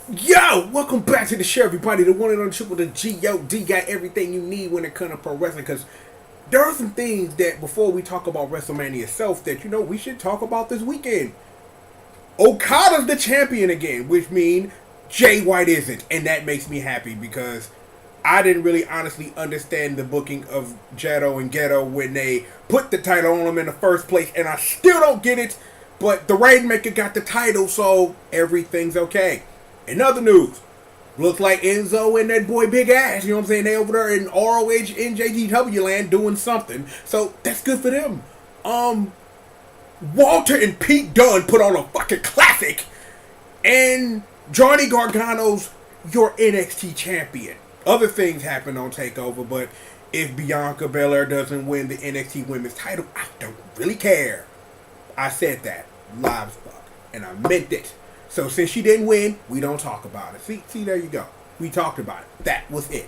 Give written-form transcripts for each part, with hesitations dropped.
Yo, welcome back to the show, everybody. The one and only triple, the G.O.D. got everything you need when it comes to pro wrestling. Because there are some things that before we talk about WrestleMania itself that we should talk about this weekend. Okada's the champion again, which means Jay White isn't, and that makes me happy because I didn't really honestly understand the booking of Jado and Ghetto when they put the title on them in the first place, and I still don't get it. But the Rainmaker got the title, so everything's okay. In other news, looks like Enzo and that boy Big Ass, you know what I'm saying? They over there in ROH NJGW land doing something. So that's good for them. Walter and Pete Dunne put on a fucking classic. And Johnny Gargano's your NXT champion. Other things happen on TakeOver, but if Bianca Belair doesn't win the NXT women's title, I don't really care. I said that livestock, and I meant it. So since she didn't win, we don't talk about it. See, there you go. We talked about it. That was it.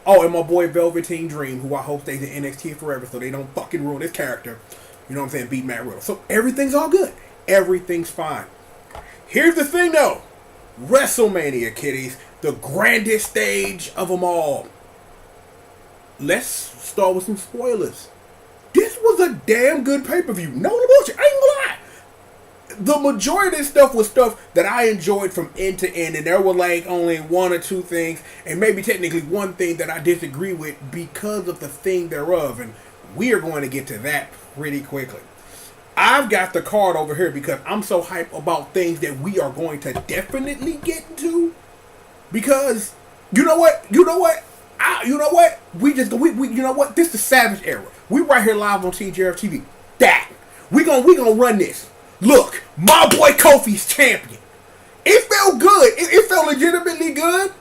Oh, and my boy Velveteen Dream, who I hope stays in NXT forever so they don't fucking ruin his character. You know what I'm saying? Beat Matt Riddle. So everything's all good. Everything's fine. Here's the thing, though. WrestleMania, kiddies. The grandest stage of them all. Let's start with some spoilers. This was a damn good pay-per-view. No bullshit. I ain't gonna lie. The majority of this stuff was stuff that I enjoyed from end to end, and there were like only one or two things, and maybe technically one thing that I disagree with because of the thing thereof, and we are going to get to that pretty quickly. I've got the card over here because I'm so hyped about things that we are going to definitely get into, because you know what? You know what? We you know what? This is the Savage era. We right here live on TGF TV. We gonna run this. Look, my boy Kofi's champion. It felt good. It felt legitimately good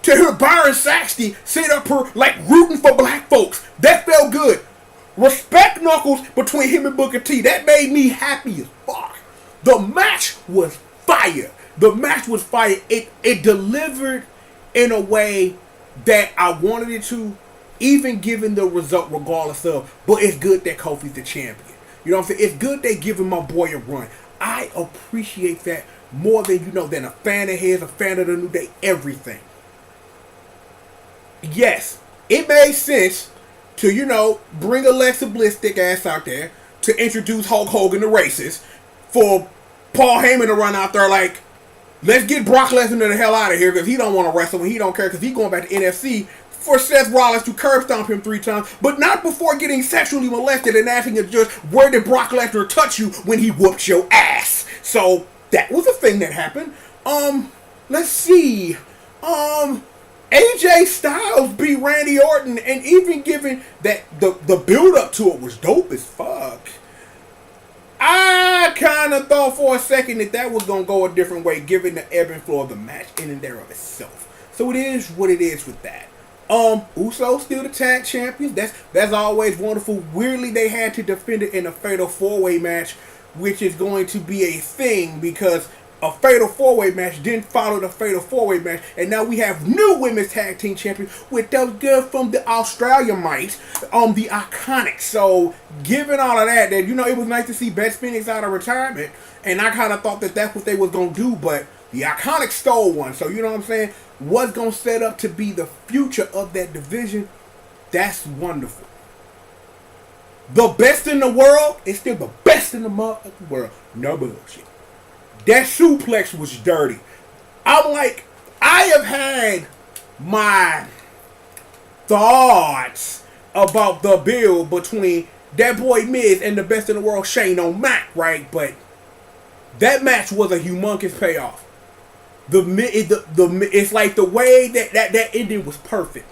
to hear Byron Saxton sit up here like rooting for black folks. That felt good. Respect Knuckles between him and Booker T. That made me happy as fuck. The match was fire. It delivered in a way that I wanted it to, even given the result regardless of. But it's good that Kofi's the champion. You know what I'm saying? It's good they giving my boy a run. I appreciate that more than than a fan of his, a fan of the New Day, everything. Yes, it made sense to, bring Alexa Bliss thick ass out there to introduce Hulk Hogan to races, for Paul Heyman to run out there like, let's get Brock Lesnar the hell out of here because he don't want to wrestle and he don't care because he's going back to NFC, for Seth Rollins to curb stomp him 3 times, but not before getting sexually molested and asking a judge, where did Brock Lesnar touch you when he whooped your ass? So that was a thing that happened. Let's see. AJ Styles beat Randy Orton, and even given that the build up to it was dope as fuck, I kind of thought for a second that was gonna go a different way, given the ebb and flow of the match in and there of itself. So it is what it is with that. Usos still the tag champions. That's always wonderful. Weirdly, they had to defend it in a fatal 4-way match, which is going to be a thing because a fatal 4-way match didn't follow the fatal 4-way match, and now we have new women's tag team champions with those girls from the Australia might, the Iconics. So, given all of that, it was nice to see Beth Phoenix out of retirement, and I kind of thought that that's what they was gonna do, but the Iconics stole one. So, you know what I'm saying? What's going to set up to be the future of that division, that's wonderful. The best in the world is still the best in the motherfucking world. No bullshit. That suplex was dirty. I'm like, I have had my thoughts about the build between that boy Miz and the best in the world, Shane O'Mac, right? But that match was a humongous payoff. It's like the way that ending was perfect.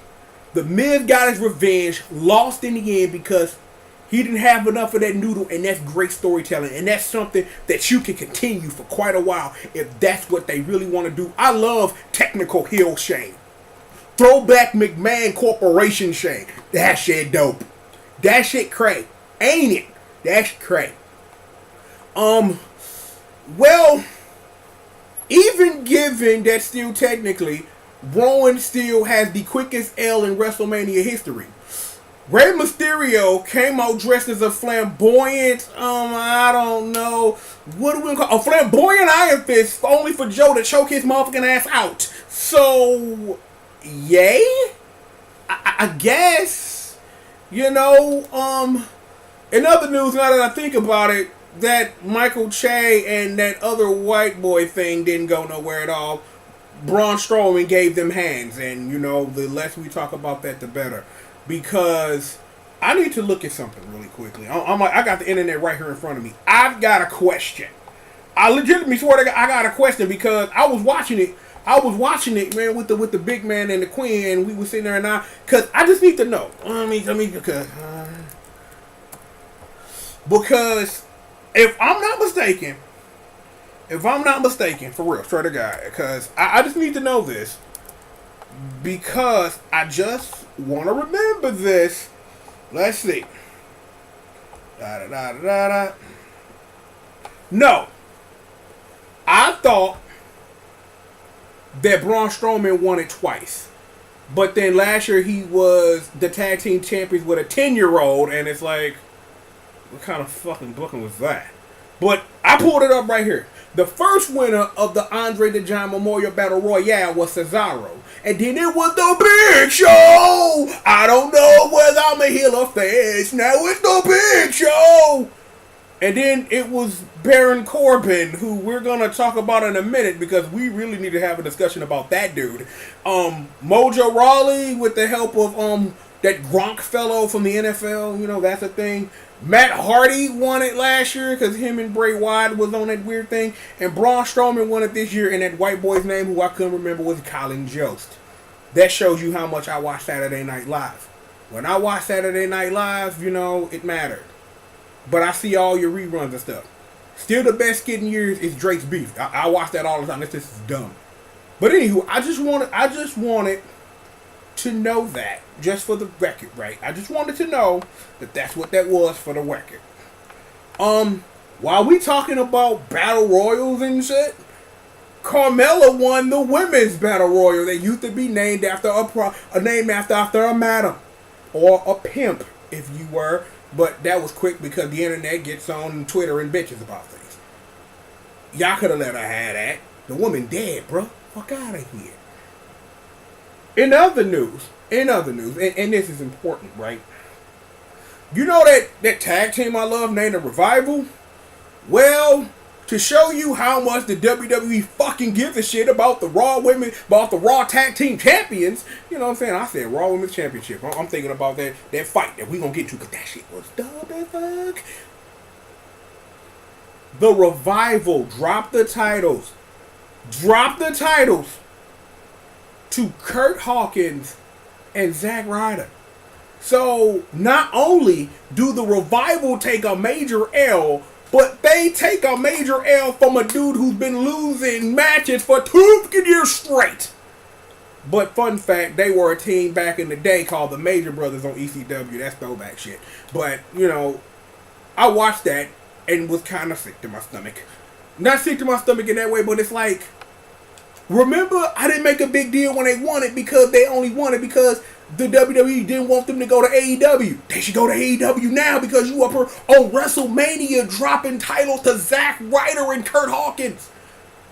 The Miz got his revenge, lost in the end because he didn't have enough of that noodle, and that's great storytelling, and that's something that you can continue for quite a while if that's what they really want to do. I love technical heel Shane. Throwback McMahon Corporation Shane. That shit dope. That shit cray. Ain't it? That's cray. Well, even given that still technically, Braun still has the quickest L in WrestleMania history, Rey Mysterio came out dressed as a flamboyant, I don't know, what do we call a flamboyant Iron Fist, only for Joe to choke his motherfucking ass out. So, yay? I guess, in other news, now that I think about it, that Michael Che and that other white boy thing didn't go nowhere at all. Braun Strowman gave them hands, and, the less we talk about that, the better. Because I need to look at something really quickly. I got the internet right here in front of me. I've got a question. I legitimately swear to God, I got a question because I was watching it, man, with the big man and the queen, and we were sitting there and because I just need to know. Because if I'm not mistaken, for real, swear to God, because I just need to know this. Because I just want to remember this. Let's see. No. I thought that Braun Strowman won it twice. But then last year he was the tag team champions with a 10-year-old. And it's like, what kind of fucking booking was that? But I pulled it up right here. The first winner of the André the Giant Memorial Battle Royale was Cesaro. And then it was the Big Show. I don't know whether I'm a heel or face. Now it's the Big Show. And then it was Baron Corbin, who we're going to talk about in a minute because we really need to have a discussion about that dude. Mojo Rawley with the help of that Gronk fellow from the NFL. That's a thing. Matt Hardy won it last year because him and Bray Wyatt was on that weird thing. And Braun Strowman won it this year, and that white boy's name, who I couldn't remember, was Colin Jost. That shows you how much I watch Saturday Night Live. When I watch Saturday Night Live, it mattered. But I see all your reruns and stuff. Still the best skit in years is Drake's Beef. I watch that all the time. This is dumb. But anywho, I just wanted to know that, just for the record, right? I just wanted to know that that's what that was for the record. While we talking about battle royals and shit, Carmella won the women's battle royal. They used to be named after after a madam or a pimp, if you were. But that was quick because the internet gets on Twitter and bitches about things. Y'all could have let her have that. The woman dead, bro. Fuck out of here. In other news, and this is important, right? You know that tag team I love named The Revival? Well, to show you how much the WWE fucking gives a shit about the Raw Tag Team Champions, you know what I'm saying? I said Raw Women's Championship. I'm thinking about that fight that we gonna get to because that shit was dumb as fuck. The Revival dropped the titles to Curt Hawkins and Zack Ryder. So, not only do the Revival take a major L, but they take a major L from a dude who's been losing matches for 2 years straight. But fun fact, they were a team back in the day called the Major Brothers on ECW. That's throwback shit. But, I watched that and was kind of sick to my stomach. Not sick to my stomach in that way, but it's like, remember, I didn't make a big deal when they won it because they only won it because the WWE didn't want them to go to AEW. They should go to AEW now because you up here on WrestleMania dropping titles to Zack Ryder and Curt Hawkins.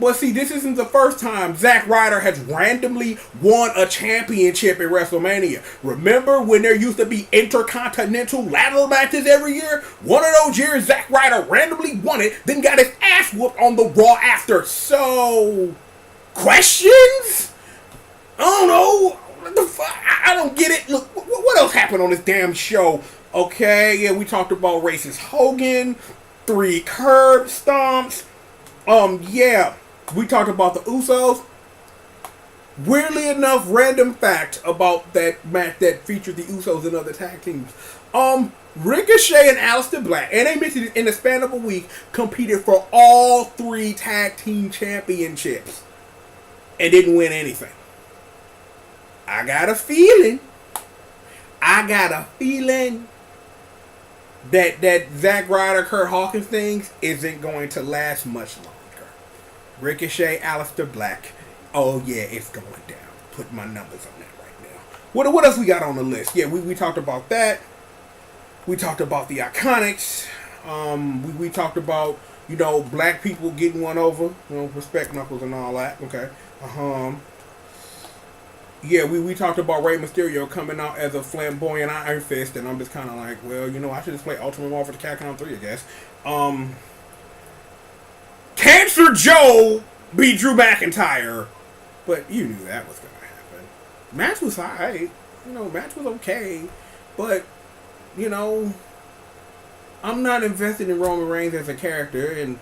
But see, this isn't the first time Zack Ryder has randomly won a championship at WrestleMania. Remember when there used to be intercontinental ladder matches every year? One of those years, Zack Ryder randomly won it, then got his ass whooped on the Raw after. So, questions? I don't know. What the fuck? I don't get it. Look, what else happened on this damn show? Okay, yeah, we talked about racist Hogan, 3 curb stomps. Yeah, we talked about the Usos. Weirdly enough, random fact about that match that featured the Usos and other tag teams. Ricochet and Aleister Black, and they mentioned it in the span of a week, competed for all 3 tag team championships and didn't win anything. I got a feeling that Zack Ryder, Curt Hawkins things isn't going to last much longer. Ricochet, Aleister Black. Oh yeah, it's going down. Put my numbers on that right now. What else we got on the list? Yeah, we talked about that. We talked about the Iconics. We talked about, black people getting one over. Respect Knuckles and all that. Okay. Yeah, we talked about Rey Mysterio coming out as a flamboyant Iron Fist, and I'm just kind of like, well, I should just play Ultimate Marvel for the Capcom 3, I guess. Cancer Joe beat Drew McIntyre, but you knew that was going to happen. Match was alright. Match was okay, but, I'm not invested in Roman Reigns as a character, and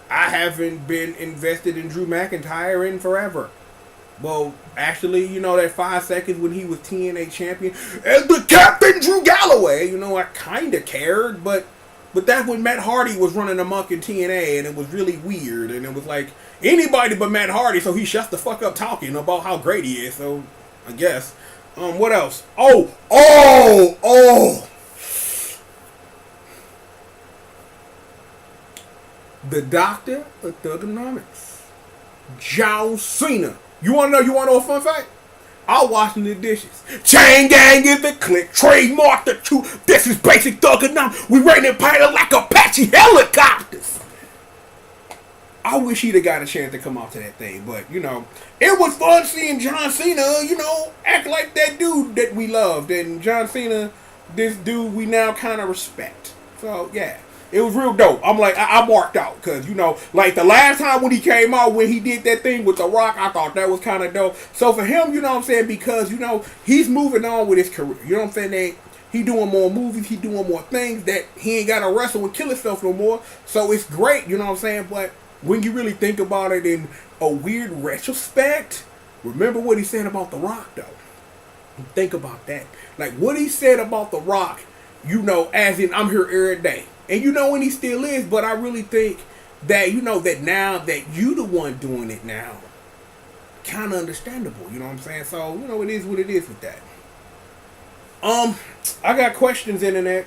I haven't been invested in Drew McIntyre in forever. Well, actually, that 5 seconds when he was TNA champion and the Captain Drew Galloway, I kind of cared, but that's when Matt Hardy was running amok in TNA, and it was really weird, and it was like, anybody but Matt Hardy, so he shuts the fuck up talking about how great he is, so, I guess. What else? Oh! The Doctor of Thugonomics. John Cena. You wanna know a fun fact? I'm washing the dishes. Chain gang is the click. Trademark the truth. This is basic thugonomics. We raining pilot like Apache helicopters. I wish he'd have got a chance to come out to that thing, but it was fun seeing John Cena, act like that dude that we loved, and John Cena, this dude we now kind of respect. So yeah. It was real dope. I'm like, I marked out. Because, like the last time when he came out, when he did that thing with The Rock, I thought that was kind of dope. So for him, because, he's moving on with his career. You know what I'm saying? He doing more movies. He doing more things that he ain't got to wrestle and kill himself no more. So it's great. You know what I'm saying? But when you really think about it in a weird retrospect, remember what he said about The Rock, though. Think about that. Like, what he said about The Rock, as in, I'm here every day. And and he still is, but I really think that, that now that you the one doing it now, kind of understandable, you know what I'm saying? So, it is what it is with that. I got questions, internet.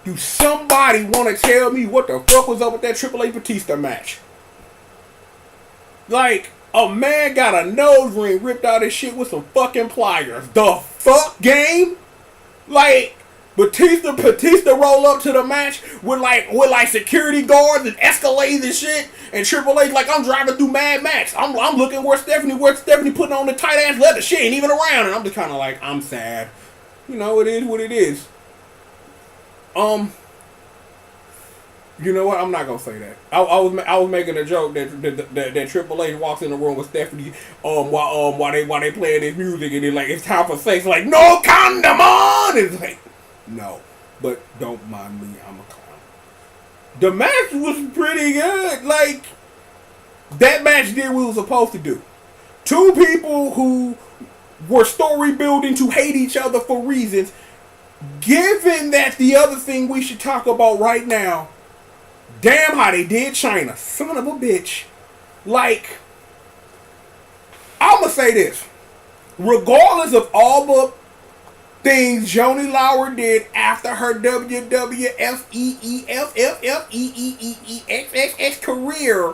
Do somebody want to tell me what the fuck was up with that Triple H Batista match? Like, a man got a nose ring ripped out of his shit with some fucking pliers. The fuck, game? Like, Batista roll up to the match with like security guards and escalades and shit, and Triple H like, I'm driving through Mad Max. I'm looking where Stephanie putting on the tight ass leather. She ain't even around, and I'm just kind of like, I'm sad. It is what it is. You know what? I'm not gonna say that. I was making a joke that Triple H walks in the room with Stephanie while they playing this music, and they're like, it's time for sex. Like, no condom on. It's like, no, but don't mind me, I'm a clown. The match was pretty good. Like, that match did what it was supposed to do. Two people who were story building to hate each other for reasons. Given that the other thing we should talk about right now, damn how they did China. Son of a bitch. Like, I'm going to say this. Regardless of all the things Joanie Laurer did after her WWF career,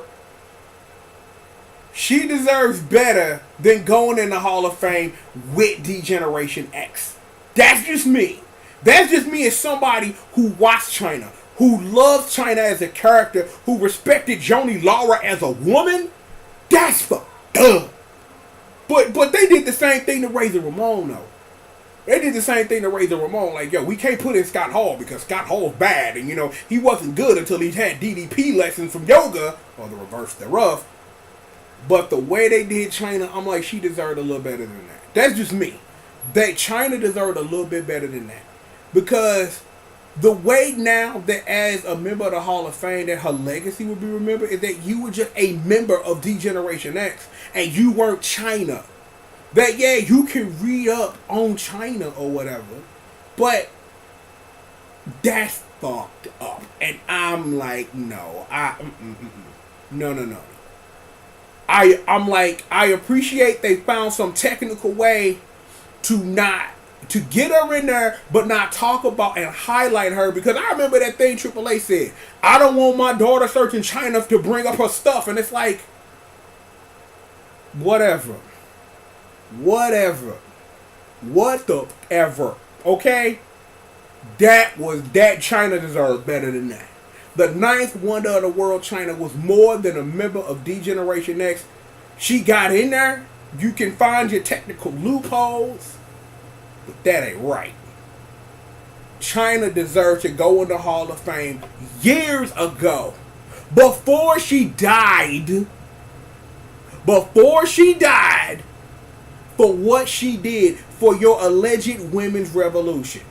she deserves better than going in the Hall of Fame with D-Generation X. That's just me. That's just me as somebody who watched China, who loves China as a character, who respected Joanie Laurer as a woman. That's fucked up. But they did the same thing to Razor Ramon, though. They did the same thing to Razor Ramon. Like, yo, we can't put in Scott Hall because Scott Hall's bad. And, he wasn't good until he had DDP lessons from yoga, or the reverse thereof. But the way they did China, I'm like, she deserved a little better than that. That's just me. That China deserved a little bit better than that. Because the way now that as a member of the Hall of Fame that her legacy would be remembered is that you were just a member of D-Generation X and you weren't China. That, yeah, you can read up on China or whatever, but that's fucked up. And I'm like, no. No. I'm like, I appreciate they found some technical way to get her in there, but not talk about and highlight her, because I remember that thing Triple H said, I don't want my daughter searching China to bring up her stuff, and it's like, whatever, what the ever, okay? That China deserved better than that. The ninth wonder of the world, China, was more than a member of D Generation X. She got in there. You can find your technical loopholes, but that ain't right. China deserved to go in the Hall of Fame years ago. Before she died, for what she did for your alleged women's revolution.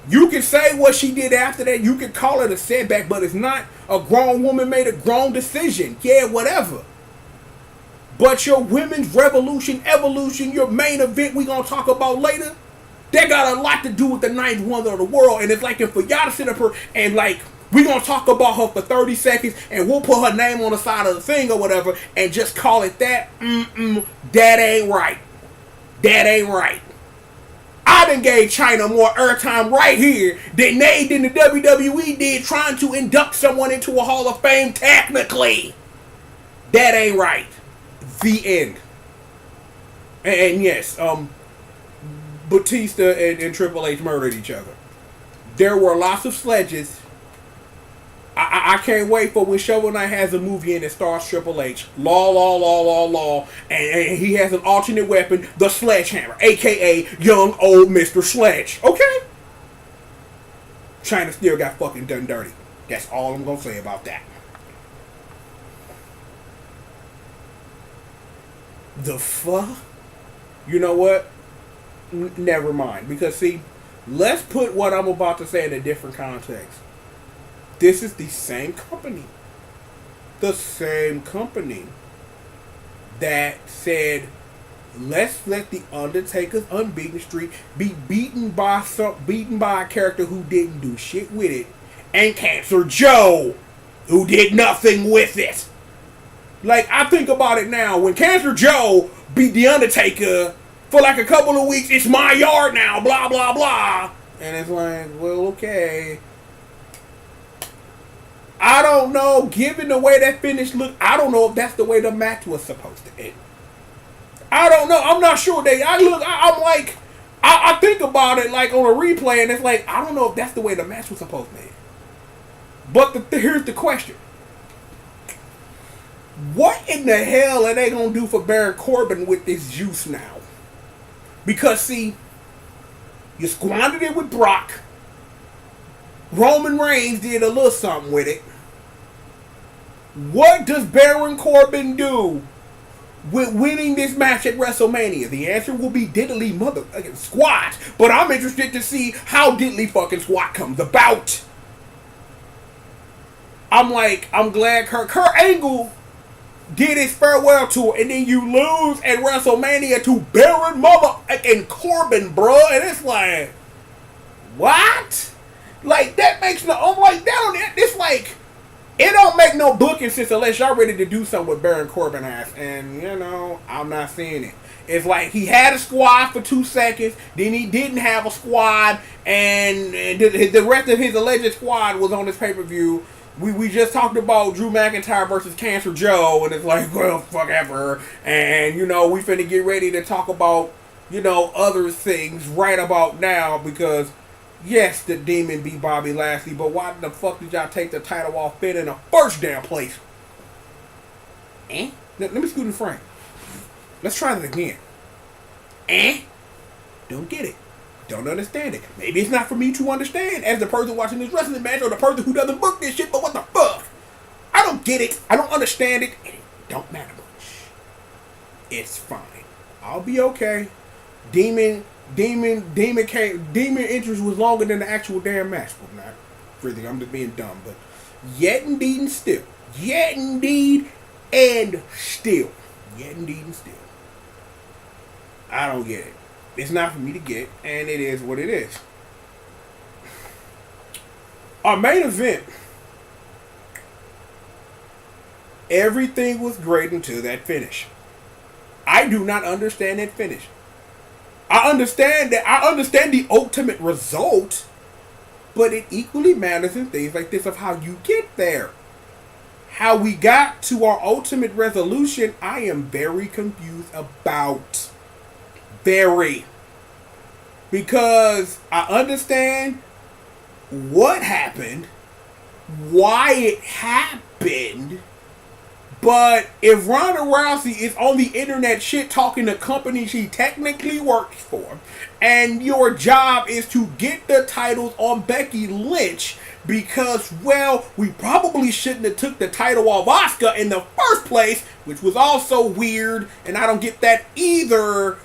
You can say what she did after that. You can call it a setback, but it's not. A grown woman made a grown decision. Yeah, whatever. But your women's revolution, evolution, your main event we gonna talk about later, that got a lot to do with the ninth wonder of the world. And it's like, if for y'all to sit up here and like, we gonna talk about her for 30 seconds and we'll put her name on the side of the thing or whatever and just call it that. That ain't right. That ain't right. I done gave China more airtime right here than they did the WWE did trying to induct someone into a Hall of Fame technically. That ain't right. The end. And yes, Batista and Triple H murdered each other. There were lots of sledges. I can't wait for when Shovel Knight has a movie and it stars Triple H. Law. And he has an alternate weapon, the sledgehammer, a.k.a. young old Mr. Sledge. Okay? China still got fucking done dirty. That's all I'm going to say about that. The fuck? You know what? Never mind. Because see, let's put what I'm about to say in a different context. This is the same company. The same company that said, let's let the Undertaker's unbeaten streak be beaten by a character who didn't do shit with it, and Cancer Joe, who did nothing with it. Like, I think about it now, when Cancer Joe beat the Undertaker for like a couple of weeks, it's my yard now, blah blah blah, and it's like, well, okay. I don't know, given the way that finish looked, I don't know if that's the way the match was supposed to end. I don't know. I'm not sure. I think about it like on a replay, and it's like, I don't know if that's the way the match was supposed to end. But here's the question. What in the hell are they going to do for Baron Corbin with this juice now? Because, see, you squandered it with Brock. Roman Reigns did a little something with it. What does Baron Corbin do with winning this match at WrestleMania? The answer will be diddly mother squat. But I'm interested to see how diddly fucking squat comes about. I'm glad Kurt Angle did his farewell tour, and then you lose at WrestleMania to Baron and Corbin, bro. And it's like, what? Like, that makes no... I'm like, it's like... It don't make no booking sense unless y'all ready to do something with Baron Corbin ass. And, you know, I'm not seeing it. It's like he had a squad for 2 seconds, then he didn't have a squad, and the rest of his alleged squad was on this pay-per-view. We just talked about Drew McIntyre versus Cancer Joe, and it's like, well, fuck ever. And, you know, we finna get ready to talk about, you know, other things right about now, because... Yes, the Demon beat Bobby Lashley, but why the fuck did y'all take the title off Finn in the first damn place? Let me scoot in front. Let's try that again. Don't get it. Don't understand it. Maybe it's not for me to understand as the person watching this wrestling match or the person who doesn't book this shit, but what the fuck? I don't get it. I don't understand it. And it don't matter much. It's fine. I'll be okay. Demon interest was longer than the actual damn match. Well, not really, I'm just being dumb, but yet indeed and still. I don't get it. It's not for me to get, and it is what it is. Our main event, everything was great until that finish. I do not understand that finish. I understand the ultimate result, but it equally matters in things like this of how you get there. How we got to our ultimate resolution, I am very confused about. Very. Because I understand what happened, why it happened. But if Ronda Rousey is on the internet shit talking to companies she technically works for, and your job is to get the titles on Becky Lynch because, well, we probably shouldn't have took the title off Asuka in the first place, which was also weird, and I don't get that either.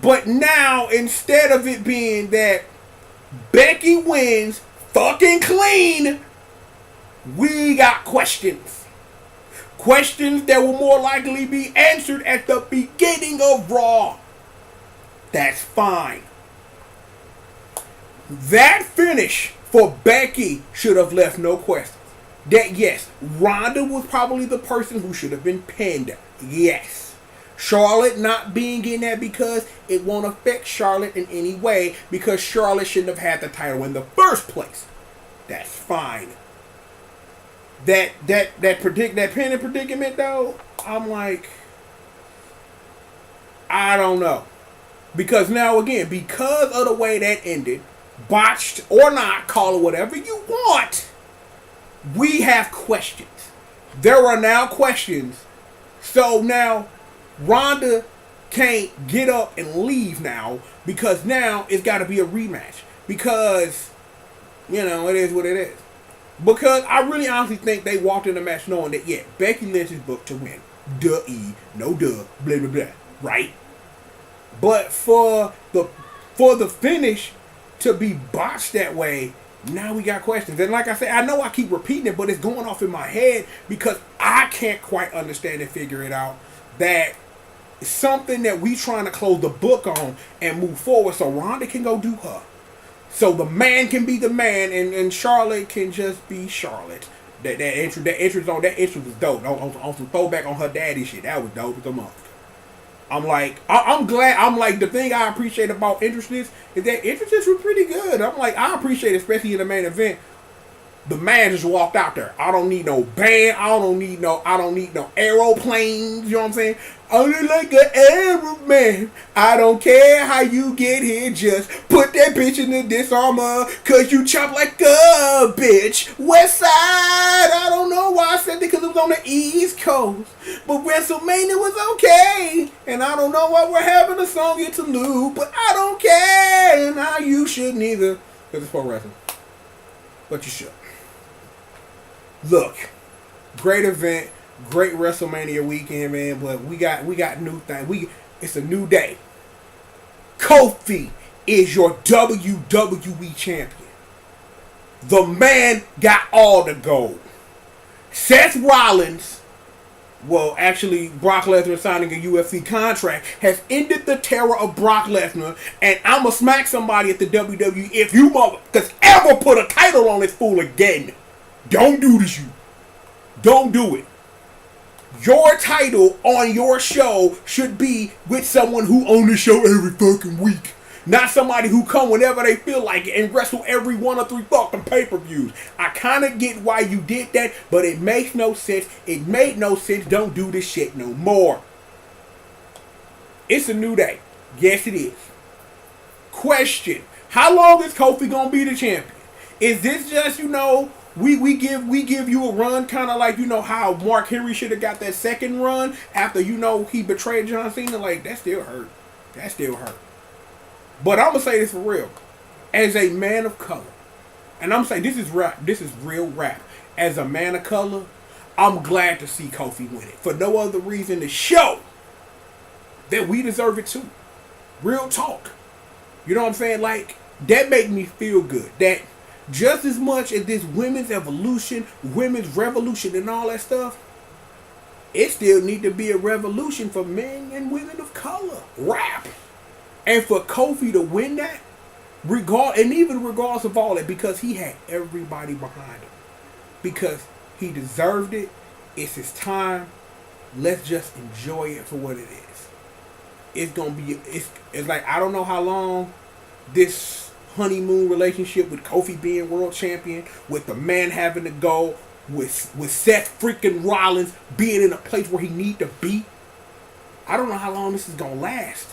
But now, instead of it being that Becky wins fucking clean, we got questions. Questions that will more likely be answered at the beginning of Raw. That's fine. That finish for Becky should have left no questions. That yes, Ronda was probably the person who should have been pinned. Yes. Charlotte not being in that because it won't affect Charlotte in any way because Charlotte shouldn't have had the title in the first place. That's fine. That pinning predicament though, I'm like, I don't know. Because now again, because of the way that ended, botched or not, call it whatever you want, we have questions. There are now questions. So now Ronda can't get up and leave now because now it's got to be a rematch. Because, you know, it is what it is. Because I really honestly think they walked in the match knowing that, yeah, Becky Lynch is booked to win. No duh, blah, blah, blah, right? But for the finish to be botched that way, now we got questions. And like I said, I know I keep repeating it, but it's going off in my head because I can't quite understand and figure it out. That it's something that we trying to close the book on and move forward so Ronda can go do her. So the man can be the man, and Charlotte can just be Charlotte. That entrance was dope. On some throwback on her daddy shit. That was dope as a month. I'm glad. I'm like, the thing I appreciate about entrances is that entrances were pretty good. I'm like, I appreciate it, especially in the main event. The man just walked out there. I don't need no band. I don't need no aeroplanes. You know what I'm saying? I look like an aeroman. I don't care how you get here. Just put that bitch in the disarmor. Cause you chop like a bitch. West side. I don't know why I said that because it was on the East Coast. But WrestleMania was okay. And I don't know why we're having a song interlude. But I don't care. And now you shouldn't either. Because it's for wrestling. But you should. Look, great event, great WrestleMania weekend, man. But we got new things. It's a new day. Kofi is your WWE champion. The man got all the gold. Seth Rollins, well, actually, Brock Lesnar signing a UFC contract has ended the terror of Brock Lesnar, and I'ma smack somebody at the WWE if you motherfuckers ever put a title on this fool again. Don't do this, you. Don't do it. Your title on your show should be with someone who owns the show every fucking week. Not somebody who come whenever they feel like it and wrestle every 1 or 3 fucking pay-per-views. I kind of get why you did that, but it makes no sense. It made no sense. Don't do this shit no more. It's a new day. Yes, it is. Question. How long is Kofi going to be the champion? Is this just, we give you a run, kind of like, how Mark Henry should have got that second run after, he betrayed John Cena? Like, that still hurt. That still hurt. But I'm going to say this for real. As a man of color, and I'm saying this is rap, this is real rap. As a man of color, I'm glad to see Kofi win it. For no other reason to show that we deserve it too. Real talk. You know what I'm saying? Like, that make me feel good. That just as much as this women's evolution, women's revolution and all that stuff, it still need to be a revolution for men and women of color. Rap. And for Kofi to win that, regardless of all that, because he had everybody behind him. Because he deserved it. It's his time. Let's just enjoy it for what it is. It's gonna be, it's like, I don't know how long this honeymoon relationship with Kofi being world champion, with the man having to go, with Seth freaking Rollins being in a place where he need to be. I don't know how long this is gonna last.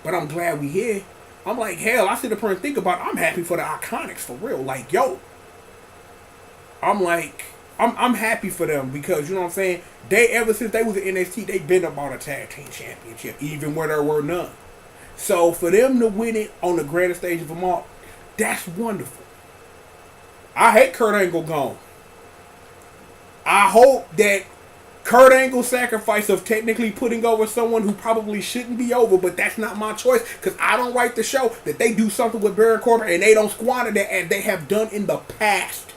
But I'm glad we here. I'm like, hell, I sit up here and think about it. I'm happy for the Iconics, for real. Like, yo. I'm happy for them because, you know what I'm saying? They, ever since they was in NXT, they've been about a tag team championship, even where there were none. So, for them to win it on the grandest stage of them all, that's wonderful. I hate Kurt Angle gone. I hope that Kurt Angle's sacrifice of technically putting over someone who probably shouldn't be over, but that's not my choice because I don't write the show, that they do something with Baron Corbin and they don't squander that as they have done in the past.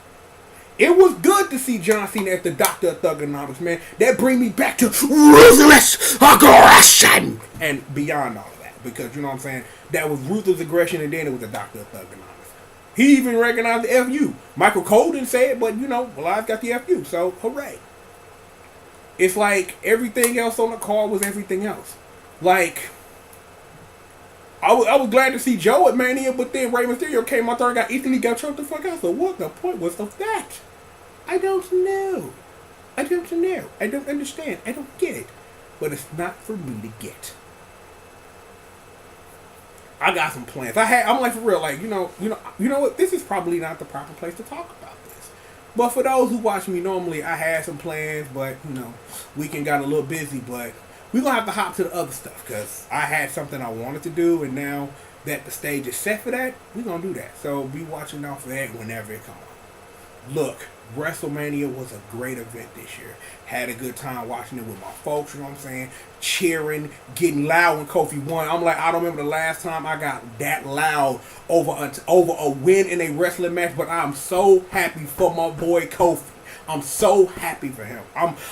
It was good to see John Cena as the Doctor of Thugonomics, man. That bring me back to ruthless aggression and beyond all of that. Because, you know what I'm saying, that was ruthless aggression and then it was the Doctor of Thugonomics. He even recognized the FU. Michael Cole didn't say it, but, you know, Elias got the FU, so hooray. It's like everything else on the card was everything else. Like, I was glad to see Joe at Mania, but then Rey Mysterio came out there and got instantly got choked the fuck out. So what the point was of that? I don't know. I don't know. I don't understand. I don't get it. But it's not for me to get. I got some plans. I'm like, for real, like, you know what? This is probably not the proper place to talk about this. But for those who watch me normally, I had some plans, but, you know, weekend got a little busy, but we're going to have to hop to the other stuff because I had something I wanted to do, and now that the stage is set for that, we're going to do that. So be watching out for that whenever it comes. Look, WrestleMania was a great event this year. Had a good time watching it with my folks, you know what I'm saying? Cheering, getting loud when Kofi won. I'm like, I don't remember the last time I got that loud over a win in a wrestling match, but I'm so happy for my boy Kofi. I'm so happy for him.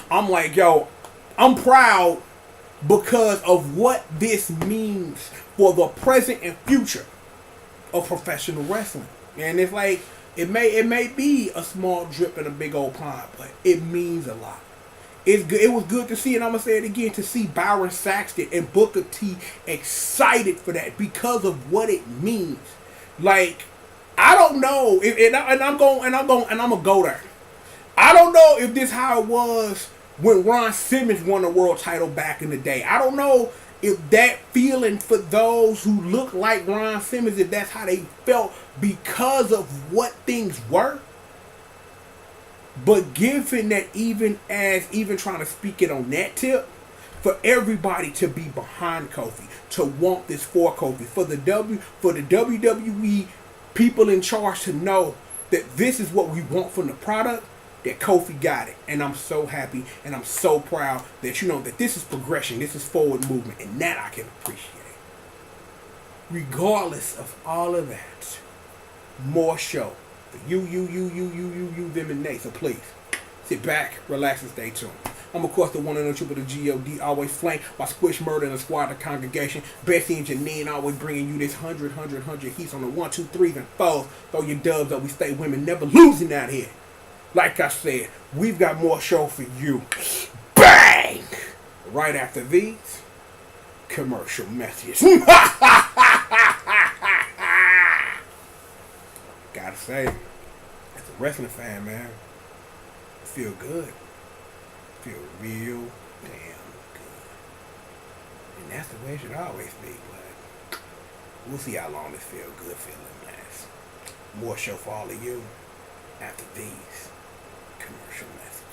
I'm like, yo, I'm proud because of what this means for the present and future of professional wrestling. And it's like, it may be a small drip in a big old pond, but it means a lot. It's good. It was good to see, and I'm going to say it again, to see Byron Saxton and Booker T excited for that because of what it means. Like, I don't know, and I'm going to go there. I don't know if this how it was when Ron Simmons won the world title back in the day. I don't know if that feeling for those who look like Ron Simmons, if that's how they felt because of what things were. But given that even trying to speak it on that tip, for everybody to be behind Kofi, to want this for Kofi, for the WWE people in charge to know that this is what we want from the product, that Kofi got it. And I'm so happy and I'm so proud that, you know, that this is progression, this is forward movement, and that I can appreciate. Regardless of all of that, more show for you, them, and they. So please, sit back, relax, and stay tuned. I'm, of course, the one and the triple, the G.O.D., always flanked by Squish Murder and the squad of the congregation. Bessie and Janine always bringing you this 100 heats on the 1, 2, 3s, and 4s. Throw your dubs up, we stay women, never losing out here. Like I said, we've got more show for you. Bang! Right after these commercial messages. Gotta say, as a wrestling fan, man, feel good. Feel real damn good. And that's the way it should always be, but we'll see how long this feel good feeling lasts. More show for all of you after these commercial messages.